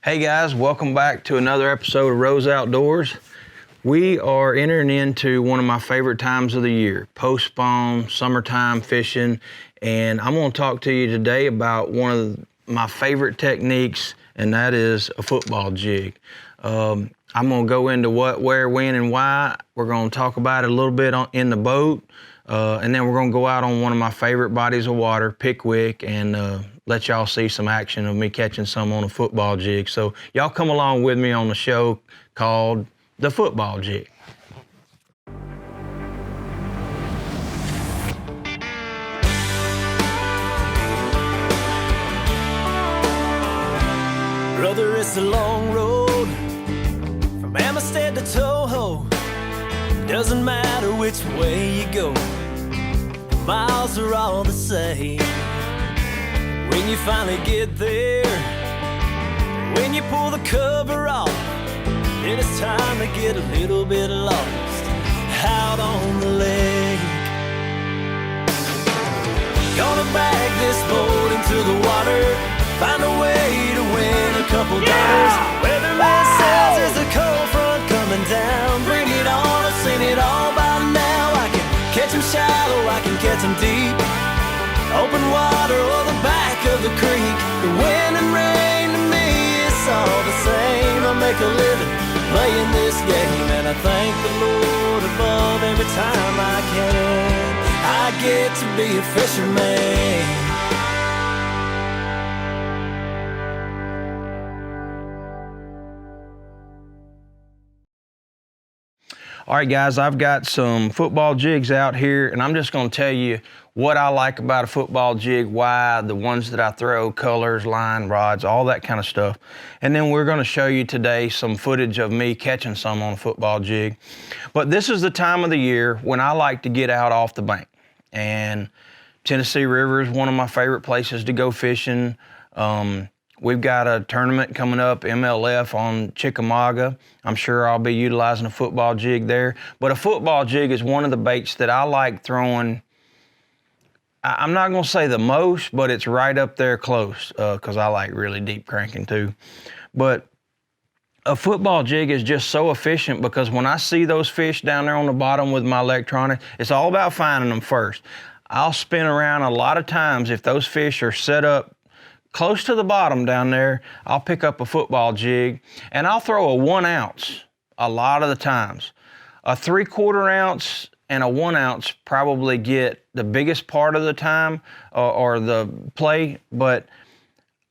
Hey guys, welcome back to another episode of Rose Outdoors. We are entering into one of my favorite times of the year, post-spawn, summertime fishing, and I'm going to talk to you today about one of my favorite techniques, and that is a football jig. I'm going to go into what, where, when, and why. We're going to talk about it a little bit in the boat, and then we're going to go out on one of my favorite bodies of water, Pickwick, and let y'all see some action of me catching some on a football jig. So y'all come along with me on the show called The Football Jig. Brother, it's a long road from Amistad to Toho. Doesn't matter which way you go, the miles are all the same. When you finally get there, when you pull the cover off, then it's time to get a little bit lost out on the lake. Gonna bag this boat into the water, find a way to win a couple dollars. Weatherman says there's a cold front coming down. Bring it on, I've seen it all by now. I can catch 'em shallow, I can catch 'em deep. Open water or the back of the creek. The wind and rain to me, it's all the same. I make a living playing this game, and I thank the Lord above every time I can. I get to be a fisherman. All right, guys, I've got some football jigs out here, and I'm just going to tell you what I like about a football jig, why, the ones that I throw, colors, line, rods, all that kind of stuff. And then we're going to show you today some footage of me catching some on a football jig. But this is the time of the year when I like to get out off the bank. And Tennessee River is one of my favorite places to go fishing. We've got a tournament coming up, MLF, on Chickamauga. I'm sure I'll be utilizing a football jig there. But a football jig is one of the baits that I like throwing. I'm not going to say the most, but it's right up there close because I like really deep cranking too. But a football jig is just so efficient because when I see those fish down there on the bottom with my electronic, it's all about finding them first. I'll spin around a lot of times if those fish are set up close to the bottom down there. I'll pick up a football jig and I'll throw a 1 ounce a lot of the times. A 3/4 ounce and a 1 ounce probably get the biggest part of the time or the play, but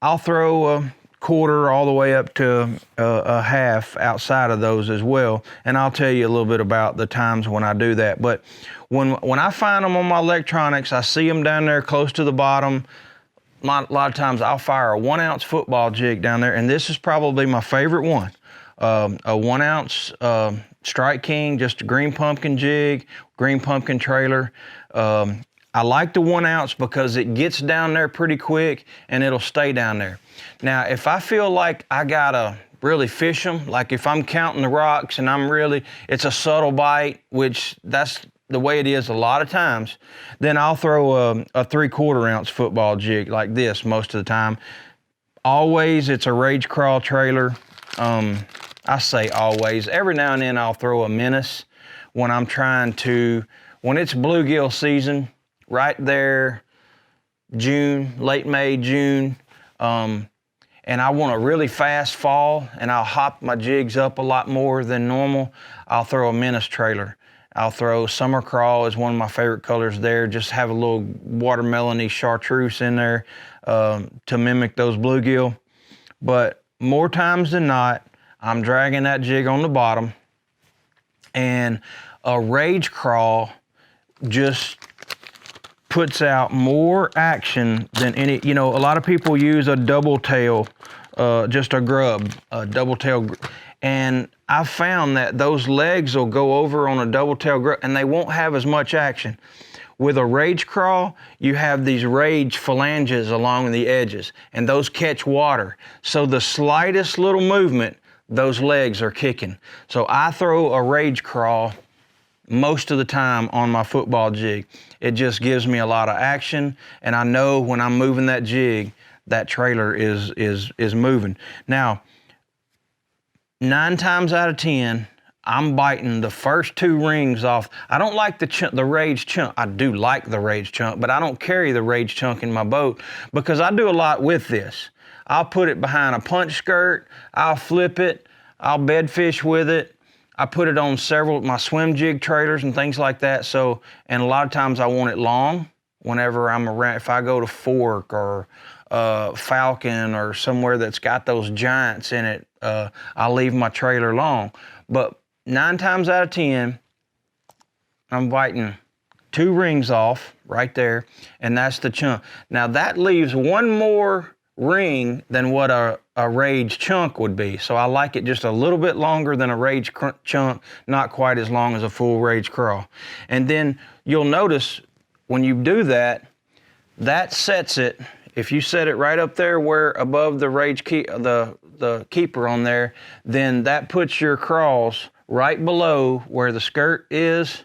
I'll throw a 1/4 all the way up to a half outside of those as well. And I'll tell you a little bit about the times when I do that. But when I find them on my electronics, I see them down there close to the bottom. A lot of times I'll fire a 1 ounce football jig down there, and this is probably my favorite one. A 1 ounce Strike King, just a green pumpkin jig, green pumpkin trailer. I like the 1 ounce because it gets down there pretty quick and it'll stay down there. Now, if I feel like I gotta really fish them, like if I'm counting the rocks and it's a subtle bite, which that's the way it is a lot of times, then I'll throw a 3/4 ounce football jig like this most of the time. Always, it's a Rage Crawl trailer. I say always. Every now and then I'll throw a Menace when I'm when it's bluegill season, right there, June, late May, June, and I want a really fast fall and I'll hop my jigs up a lot more than normal, I'll throw a Menace trailer. I'll throw Summer Crawl is one of my favorite colors there. Just have a little watermelony chartreuse in there to mimic those bluegill. But more times than not, I'm dragging that jig on the bottom, and a Rage Crawl just puts out more action than any. You know, a lot of people use a double tail, just a grub, a double tail, and I've found that those legs will go over on a double tail grub and they won't have as much action. With a Rage Crawl, you have these rage phalanges along the edges, and those catch water. So the slightest little movement, those legs are kicking. So I throw a Rage Crawl most of the time on my football jig. It just gives me a lot of action, and I know when I'm moving that jig that trailer is moving. Now, 9 times out of 10, I'm biting the first 2 rings off. I don't like the rage chunk. I do like the rage chunk, but I don't carry the rage chunk in my boat because I do a lot with this. I'll put it behind a punch skirt. I'll flip it. I'll bed fish with it. I put it on several of my swim jig trailers and things like that. So, and a lot of times I want it long whenever I'm around. If I go to Fork or Falcon or somewhere that's got those giants in it, I'll leave my trailer long. But 9 times out of 10, I'm biting 2 rings off right there, and that's the chunk. Now that leaves 1 more ring than what a rage chunk would be. So I like it just a little bit longer than a rage chunk, not quite as long as a full rage crawl. And then you'll notice when you do that, that sets it. If you set it right up there where above the rage the keeper on there, then that puts your crawls right below where the skirt is,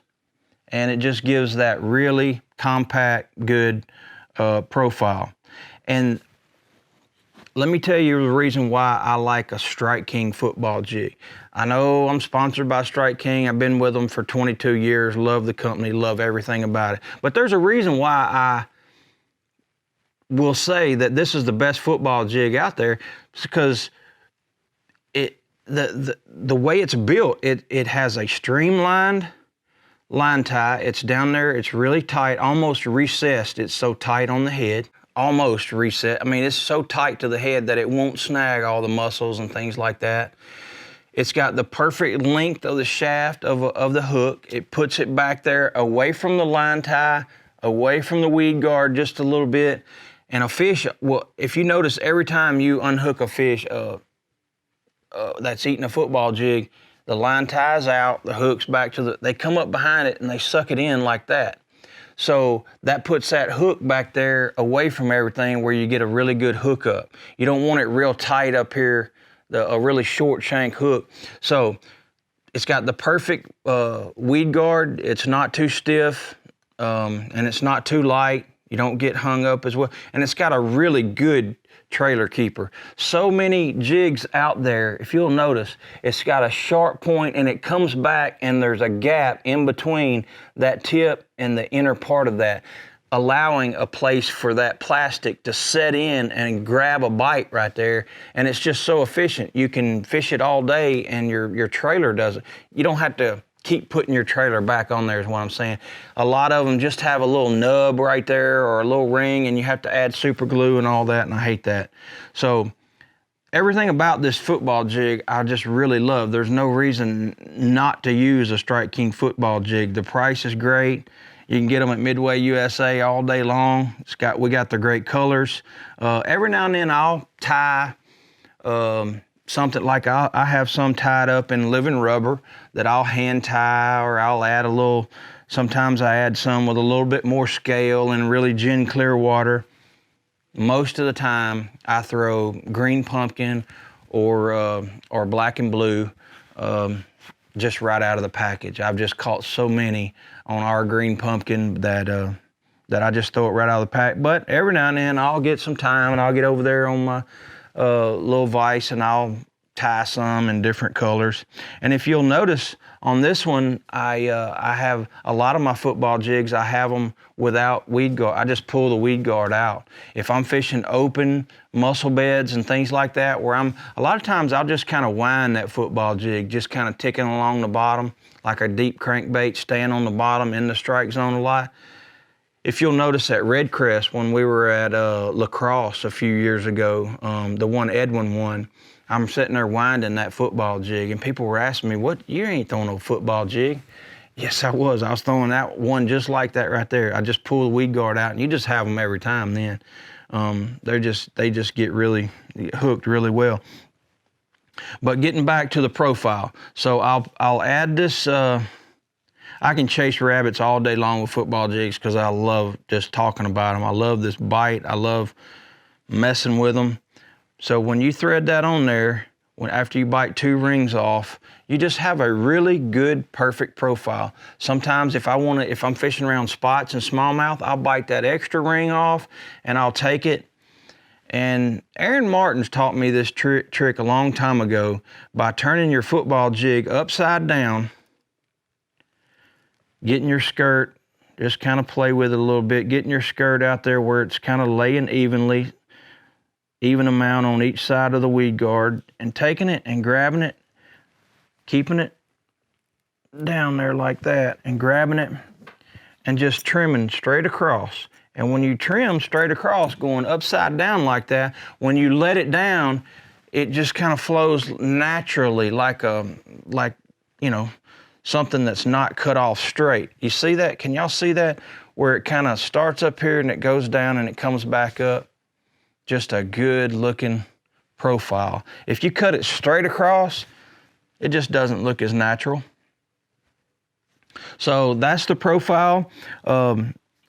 and it just gives that really compact, good profile. And let me tell you the reason why I like a Strike King football jig. I know I'm sponsored by Strike King. I've been with them for 22 years, love the company, love everything about it. But there's a reason why I will say that this is the best football jig out there. It's because the way it's built, it has a streamlined line tie. It's down there, it's really tight, almost recessed. It's so tight on the head, almost reset. I mean, it's so tight to the head that it won't snag all the muscles and things like that. It's got the perfect length of the shaft of the hook. It puts it back there away from the line tie, away from the weed guard just a little bit. And a fish, well, if you notice, every time you unhook a fish, that's eating a football jig, the line ties out, the hook's back to they come up behind it and they suck it in like that. So that puts that hook back there away from everything where you get a really good hook up. You don't want it real tight up here, a really short shank hook. So it's got the perfect weed guard. It's not too stiff and it's not too light. You don't get hung up as well. And it's got a really good trailer keeper. So many jigs out there, if you'll notice, it's got a sharp point and it comes back and there's a gap in between that tip and the inner part of that, allowing a place for that plastic to set in and grab a bite right there. And it's just so efficient. You can fish it all day and your trailer does it. You don't have to keep putting your trailer back on there is what I'm saying. A lot of them just have a little nub right there or a little ring and you have to add super glue and all that, and I hate that. So everything about this football jig I just really love. There's no reason not to use a Strike King football jig. The price is great. You can get them at Midway USA all day long. We got the great colors. Every now and then I'll tie something like I have some tied up in living rubber that I'll hand tie, or I'll add a little, sometimes I add some with a little bit more scale and really gin clear water. Most of the time I throw green pumpkin or black and blue just right out of the package. I've just caught so many on our green pumpkin that I just throw it right out of the pack. But every now and then I'll get some time and I'll get over there on my little vise and I'll tie some in different colors. And if you'll notice on this one, I have a lot of my football jigs, I have them without weed guard. I just pull the weed guard out. If I'm fishing open mussel beds and things like that, where a lot of times I'll just kind of wind that football jig, just kind of ticking along the bottom, like a deep crankbait staying on the bottom in the strike zone a lot. If you'll notice at Red Crest, when we were at La Crosse a few years ago, the one Edwin won, I'm sitting there winding that football jig, and people were asking me, "What? You ain't throwing no football jig?" Yes, I was. I was throwing that one just like that right there. I just pull the weed guard out, and you just have them every time then. They just get really hooked really well. But getting back to the profile, so I'll add this. I can chase rabbits all day long with football jigs because I love just talking about them. I love this bite. I love messing with them. So when you thread that on there, after you bite 2 rings off, you just have a really good, perfect profile. Sometimes if I'm fishing around spots and smallmouth, I'll bite that extra ring off and I'll take it And Aaron Martins taught me this trick a long time ago by turning your football jig upside down, getting your skirt, just kind of play with it a little bit, getting your skirt out there where it's kind of laying evenly, even amount on each side of the weed guard, and taking it and grabbing it, keeping it down there like that, and grabbing it and just trimming straight across. And when you trim straight across, going upside down like that, when you let it down, it just kind of flows naturally like something that's not cut off straight. You see that? Can y'all see that? Where it kind of starts up here and it goes down and it comes back up. Just a good looking profile. If you cut it straight across, it just doesn't look as natural. So that's the profile.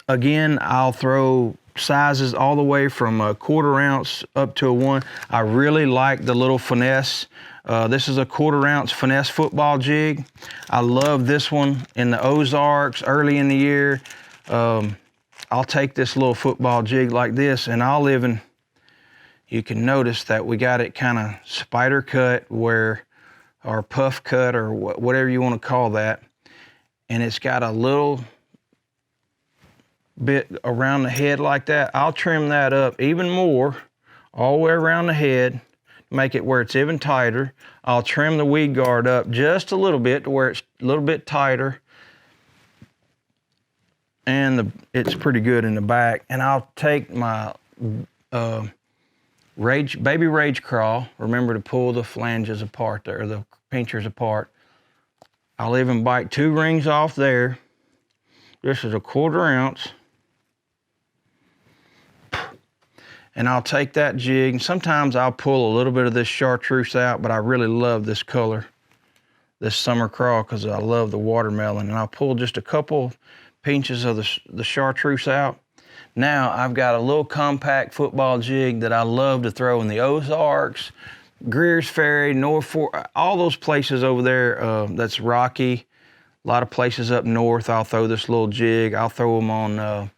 Again, I'll throw sizes all the way from a 1/4 ounce up to a 1. I really like the little finesse. This is a 1/4 ounce finesse football jig. I love this one in the Ozarks early in the year. I'll take this little football jig like this, and I'll even, you can notice that we got it kind of spider cut or puff cut or whatever you want to call that. And it's got a little bit around the head like that. I'll trim that up even more all the way around the head, make it where it's even tighter. I'll trim the weed guard up just a little bit to where it's a little bit tighter, and it's pretty good in the back. And I'll take my baby rage crawl. Remember to pull the flanges apart there, the pinchers apart. I'll even bite 2 rings off there. This is a 1/4 ounce. And I'll take that jig, and sometimes I'll pull a little bit of this chartreuse out, but I really love this color, this summer crawl, because I love the watermelon. And I'll pull just a couple pinches of the chartreuse out. Now I've got a little compact football jig that I love to throw in the Ozarks, Greer's Ferry, North Fork, all those places over there that's rocky. A lot of places up north, I'll throw this little jig. I'll throw them on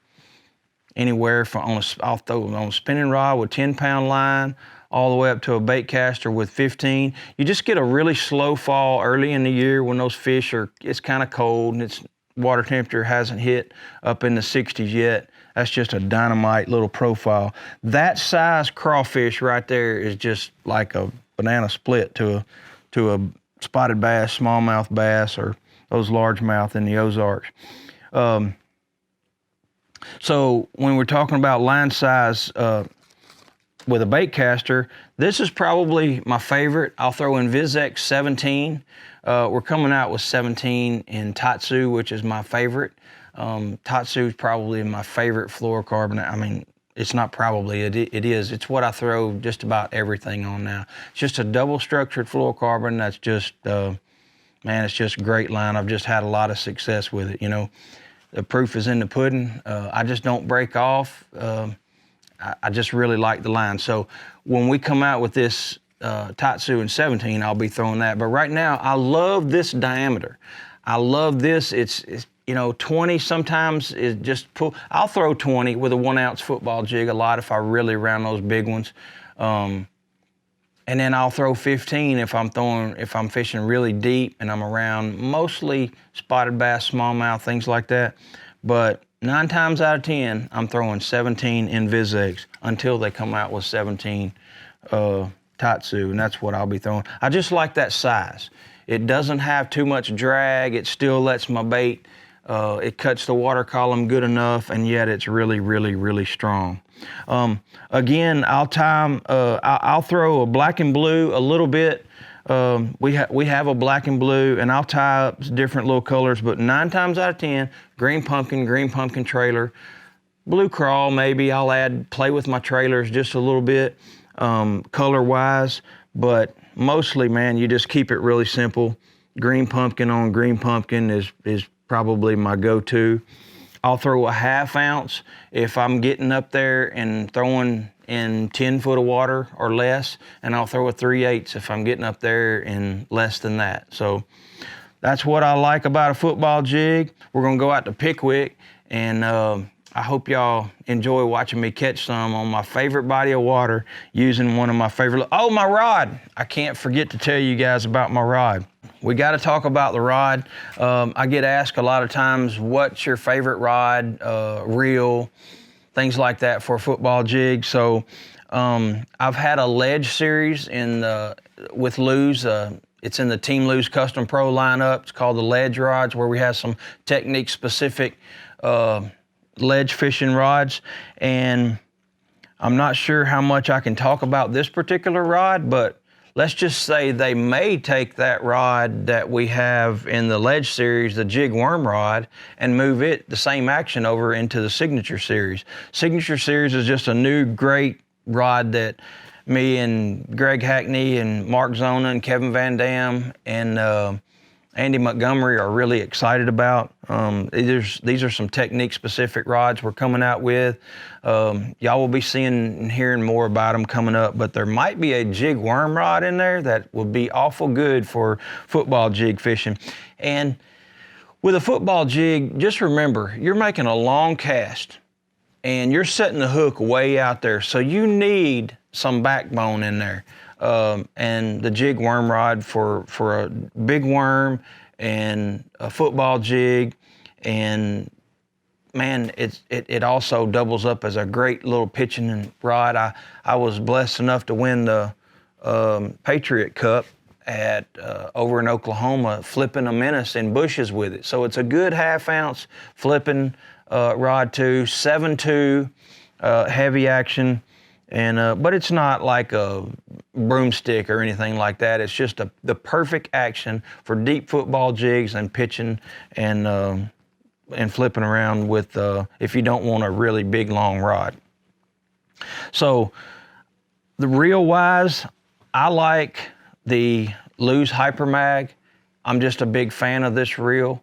anywhere from I'll throw them on a spinning rod with 10-pound line, all the way up to a bait caster with 15. You just get a really slow fall early in the year when those fish it's kind of cold and it's water temperature hasn't hit up in the 60s yet. That's just a dynamite little profile. That size crawfish right there is just like a banana split to a spotted bass, smallmouth bass, or those largemouth in the Ozarks. So when we're talking about line size with a bait caster, this is probably my favorite. I'll throw in Vizex 17. We're coming out with 17 in Tatsu, which is my favorite. Tatsu is probably my favorite fluorocarbon. I mean, it's not probably, it is. It's what I throw just about everything on now. It's just a double structured fluorocarbon that's just, man, it's just a great line. I've just had a lot of success with it, you know. The proof is in the pudding. I just don't break off. I just really like the line. So when we come out with this Tatsu in 17, I'll be throwing that. But right now, I love this diameter. I love this. It's you know, 20 sometimes is just pull. I'll throw 20 with a 1 ounce football jig a lot if I really round those big ones. And then I'll throw 15 if I'm fishing really deep and I'm around mostly spotted bass, smallmouth, things like that. But 9 times out of 10, I'm throwing 17 in Vizex until they come out with 17 Tatsu, and that's what I'll be throwing. I just like that size. It doesn't have too much drag. It still lets my bait. It cuts the water column good enough, and yet it's really, really, really strong. Again, I'll throw a black and blue a little bit. We have a black and blue, and I'll tie up different little colors, but 9 times out of 10, green pumpkin trailer, blue crawl maybe. I'll play with my trailers just a little bit, color-wise, but mostly, man, you just keep it really simple. Green pumpkin on green pumpkin is probably my go-to. I'll throw a 1/2 ounce if I'm getting up there and throwing in 10 foot of water or less, and I'll throw a 3/8 if I'm getting up there in less than that. So that's what I like about a football jig. We're gonna go out to Pickwick and I hope y'all enjoy watching me catch some on my favorite body of water using one of my favorite, oh, my rod. I can't forget to tell you guys about my rod. We got to talk about the rod. I get asked a lot of times, what's your favorite rod, reel, things like that for football jigs. So I've had a ledge series with Lew's. It's in the Team Lew's Custom Pro lineup. It's called the ledge rods, where we have some technique specific ledge fishing rods. And I'm not sure how much I can talk about this particular rod, but let's just say they may take that rod that we have in the ledge series, the jig worm rod, and move it, the same action, over into the signature series. Signature series is just a new great rod that me and Greg Hackney and Mark Zona and Kevin Van Dam and Andy Montgomery are really excited about. These are some technique specific rods we're coming out with. Y'all will be seeing and hearing more about them coming up, but there might be a jig worm rod in there that would be awful good for football jig fishing. And with a football jig, just remember, you're making a long cast and you're setting the hook way out there, so you need some backbone in there. And the jig worm rod for a big worm and a football jig, and man, it also doubles up as a great little pitching rod. I was blessed enough to win the Patriot Cup at over in Oklahoma, flipping a menace in bushes with it. So it's a good 1/2 ounce flipping rod too, 7.2 heavy action. And but it's not like a broomstick or anything like that. It's just the perfect action for deep football jigs and pitching and flipping around with if you don't want a really big long rod. So the reel wise, I like the Lew's Hyper Mag. I'm just a big fan of this reel.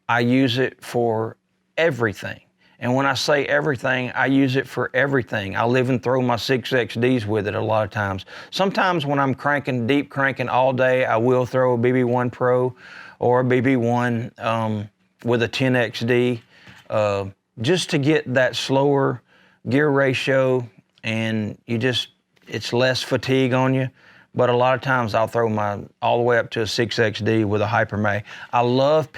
I use it for everything. And when I say everything, I use it for everything. I'll even throw my 6XDs with it a lot of times. Sometimes when I'm deep cranking all day, I will throw a BB1 Pro or a BB1 with a 10XD just to get that slower gear ratio, and it's less fatigue on you. But a lot of times I'll throw all the way up to a 6XD with a Hyper Mag. I love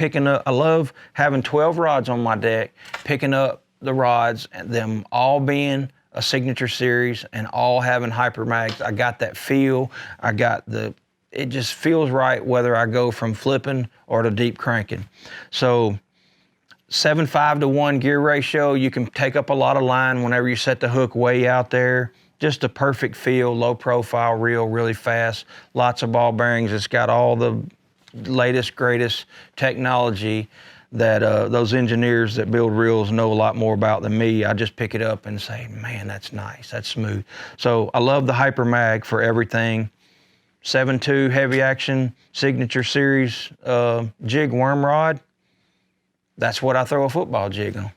having 12 rods on my deck, picking up the rods, and them all being a signature series and all having Hyper Mags. I got that feel. It just feels right whether I go from flipping or to deep cranking. So 7.5 to 1 gear ratio, you can take up a lot of line whenever you set the hook way out there. Just a perfect feel, low profile reel, really fast, lots of ball bearings. It's got all the latest, greatest technology that those engineers that build reels know a lot more about than me. I just pick it up and say, man, that's nice, that's smooth. So I love the Hyper Mag for everything. 7.2 heavy action, signature series jig worm rod. That's what I throw a football jig on.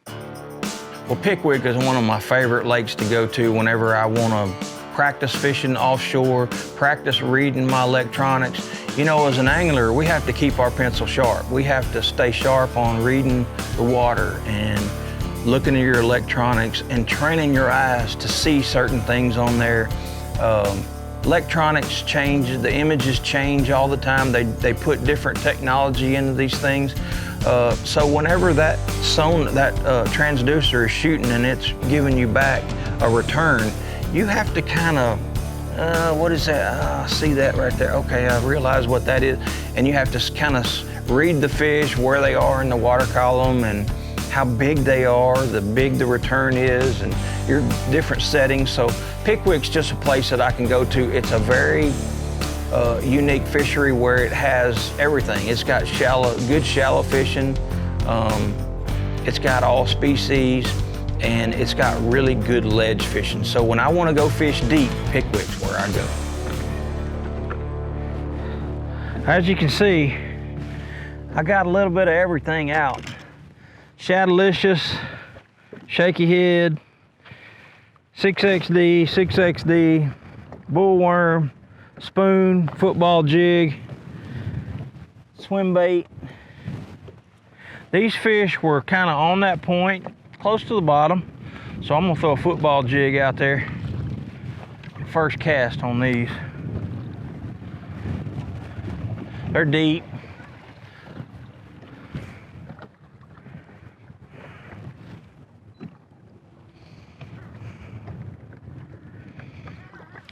Well, Pickwick is one of my favorite lakes to go to whenever I want to practice fishing offshore, practice reading my electronics. You know, as an angler, we have to keep our pencil sharp. We have to stay sharp on reading the water and looking at your electronics and training your eyes to see certain things on there. Electronics change, the images change all the time. They put different technology into these things. So whenever that transducer is shooting and it's giving you back a return, you have to kind of, what is that? I see that right there. Okay, I realize what that is. And you have to kind of read the fish, where they are in the water column and how big they are, the big the return is, and your different settings. So Pickwick's just a place that I can go to. It's a very unique fishery where it has everything. It's got good shallow fishing. It's got all species, and it's got really good ledge fishing. So when I want to go fish deep, Pickwick's where I go. As you can see, I got a little bit of everything out. Shadowlicious, shaky head, 6XD, bullworm, spoon, football jig, swim bait. These fish were kind of on that point close to the bottom. So I'm gonna throw a football jig out there. First cast on these. They're deep.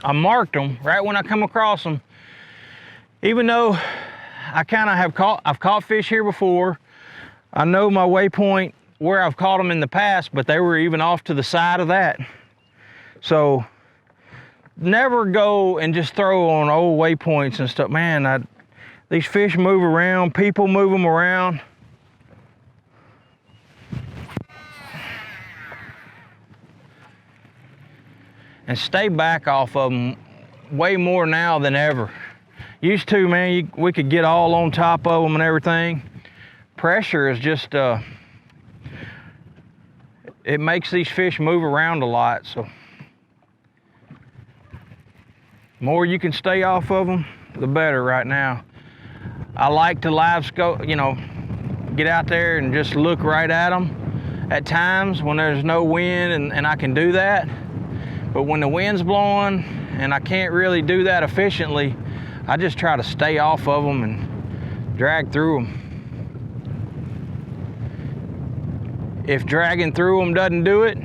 I marked them right when I come across them. Even though I've caught fish here before. I know my waypoint where I've caught them in the past, but they were even off to the side of that. So never go and just throw on old waypoints and stuff. Man, these fish move around, people move them around. And stay back off of them way more now than ever. Used to, man, we could get all on top of them and everything. Pressure is just, it makes these fish move around a lot, so. The more you can stay off of them, the better right now. I like to live scope, you know, get out there and just look right at them at times when there's no wind and I can do that. But when the wind's blowing and I can't really do that efficiently, I just try to stay off of them and drag through them. If dragging through them doesn't do it,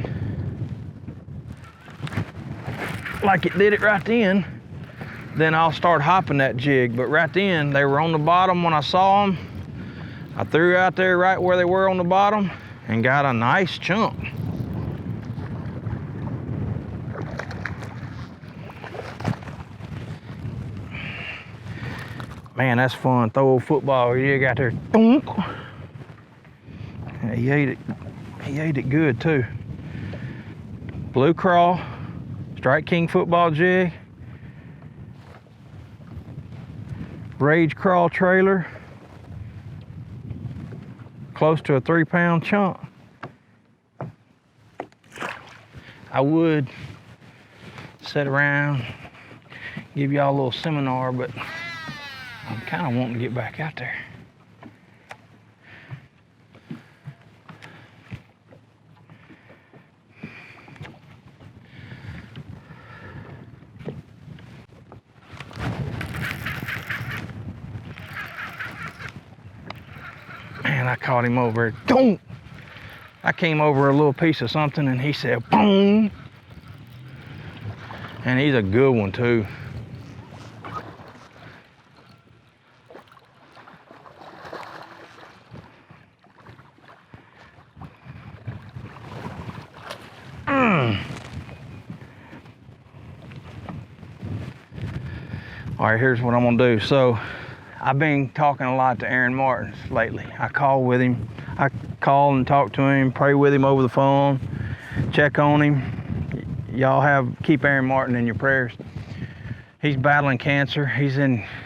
like it did it right then I'll start hopping that jig. But right then, they were on the bottom when I saw them. I threw out there right where they were on the bottom and got a nice chunk. Man, that's fun. Throw a football jig out there. Thunk. He ate it. He ate it good too. Blue crawl, Strike King football jig, Rage crawl trailer, close to a 3-pound chunk. I would sit around, give y'all a little seminar, but I'm kind of wanting to get back out there. Man, I caught him over. Don't! I came over a little piece of something and he said, boom! And he's a good one too. All right, here's what I'm gonna do. So I've been talking a lot to Aaron Martins lately. I call with him. I call and talk to him, pray with him over the phone, check on him. Y'all keep Aaron Martin in your prayers. He's battling cancer. He's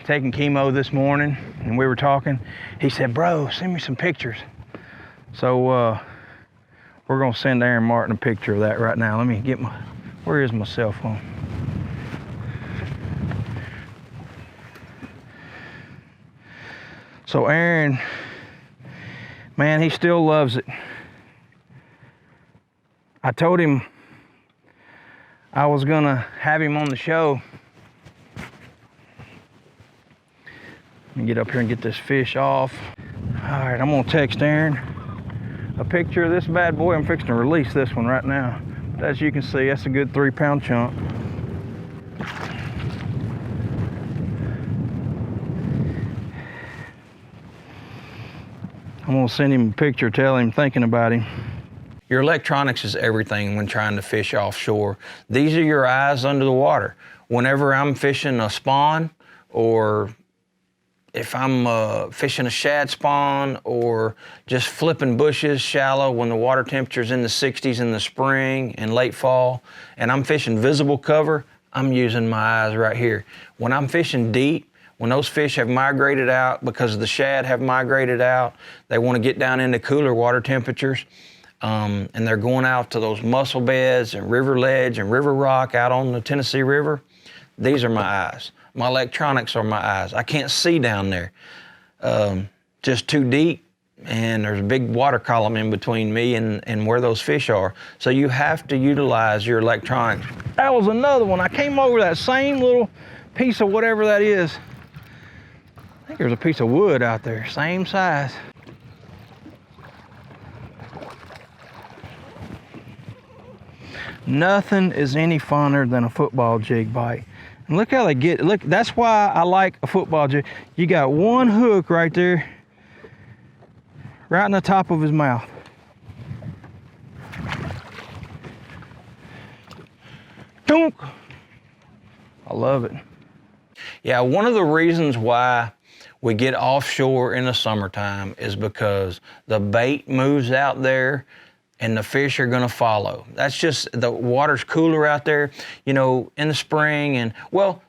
taking chemo this morning, and we were talking. He said, bro, send me some pictures. So we're gonna send Aaron Martin a picture of that right now. Let me get where is my cell phone? So Aaron, man, he still loves it. I told him I was gonna have him on the show. Let me get up here and get this fish off. All right, I'm gonna text Aaron a picture of this bad boy. I'm fixing to release this one right now. But as you can see, that's a good 3-pound chunk. I'm gonna send him a picture, tell him thinking about him. Your electronics is everything when trying to fish offshore. These are your eyes under the water. Whenever I'm fishing a spawn, or if I'm fishing a shad spawn, or just flipping bushes shallow when the water temperature's in the 60s in the spring and late fall, and I'm fishing visible cover, I'm using my eyes right here. When I'm fishing deep, when those fish have migrated out because the shad have migrated out, they want to get down into cooler water temperatures, and they're going out to those mussel beds and river ledge and river rock out on the Tennessee River. These are my eyes. My electronics are my eyes. I can't see down there. Just too deep, and there's a big water column in between me and where those fish are. So you have to utilize your electronics. That was another one. I came over that same little piece of whatever that is. I think there's a piece of wood out there, same size. Nothing is any funner than a football jig bite. And look how they get, look, that's why I like a football jig. You got one hook right there, right in the top of his mouth. Dunk. I love it. Yeah, one of the reasons why we get offshore in the summertime is because the bait moves out there and the fish are gonna follow. That's just, the water's cooler out there, you know, in the spring. And well,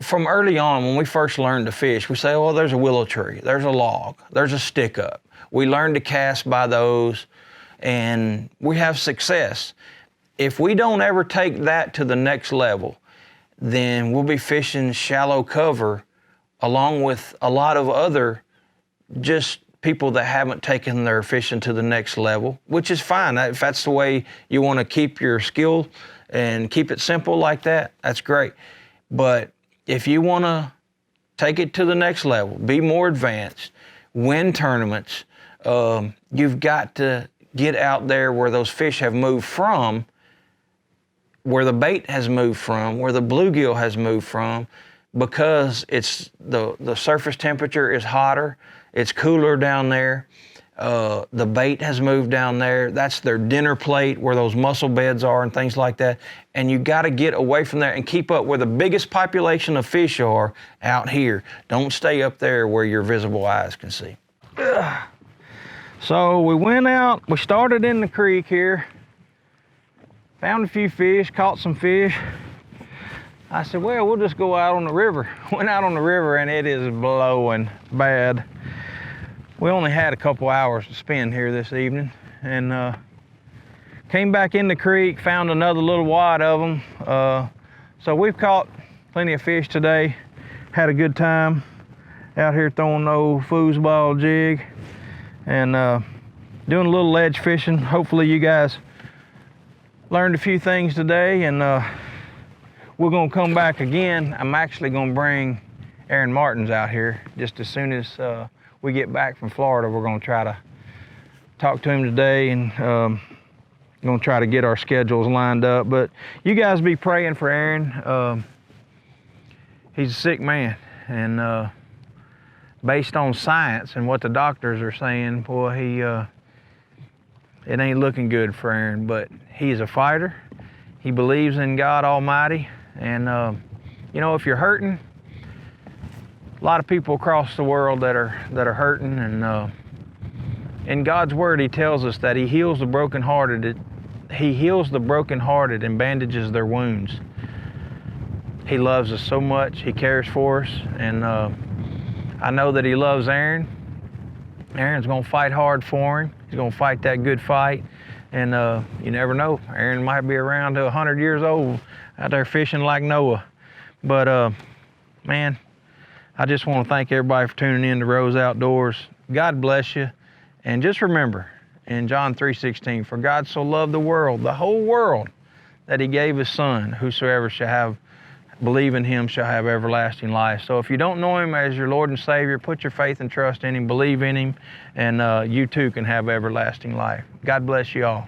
from early on, when we first learned to fish, we say, well, there's a willow tree, there's a log, there's a stick up. We learn to cast by those and we have success. If we don't ever take that to the next level, then we'll be fishing shallow cover along with a lot of other just people that haven't taken their fishing to the next level, which is fine. If that's the way you want to keep your skill and keep it simple like that, that's great. But if you want to take it to the next level, be more advanced, win tournaments, you've got to get out there where those fish have moved from, where the bait has moved from, where the bluegill has moved from, because it's the surface temperature is hotter, it's cooler down there, the bait has moved down there, that's their dinner plate where those mussel beds are and things like that. And you got to get away from there and keep up where the biggest population of fish are out here. Don't stay up there where your visible eyes can see. Ugh. So we went out, we started in the creek here, found a few fish, caught some fish. I said, well, we'll just go out on the river. Went out on the river and it is blowing bad. We only had a couple hours to spend here this evening, and came back in the creek, found another little wad of them. So we've caught plenty of fish today. Had a good time out here throwing the old foosball jig and doing a little ledge fishing. Hopefully you guys learned a few things today, and we're gonna come back again. I'm actually gonna bring Aaron Martins out here just as soon as we get back from Florida. We're gonna try to talk to him today, and gonna try to get our schedules lined up. But you guys be praying for Aaron. He's a sick man, and based on science and what the doctors are saying, boy, it ain't looking good for Aaron. But he's a fighter. He believes in God Almighty, and you know, if you're hurting, a lot of people across the world that are hurting, and in God's word, He tells us that He heals the brokenhearted. He heals the brokenhearted and bandages their wounds. He loves us so much. He cares for us, and I know that He loves Aaron. Aaron's gonna fight hard for him. He's gonna fight that good fight, and you never know. Aaron might be around to 100 years old out there fishing like Noah. But man, I just want to thank everybody for tuning in to Rose Outdoors. God bless you. And just remember, in John 3:16, for God so loved the world, the whole world, that He gave His Son. Whosoever shall believe in Him shall have everlasting life. So if you don't know Him as your Lord and Savior, put your faith and trust in Him, believe in Him, and you too can have everlasting life. God bless you all.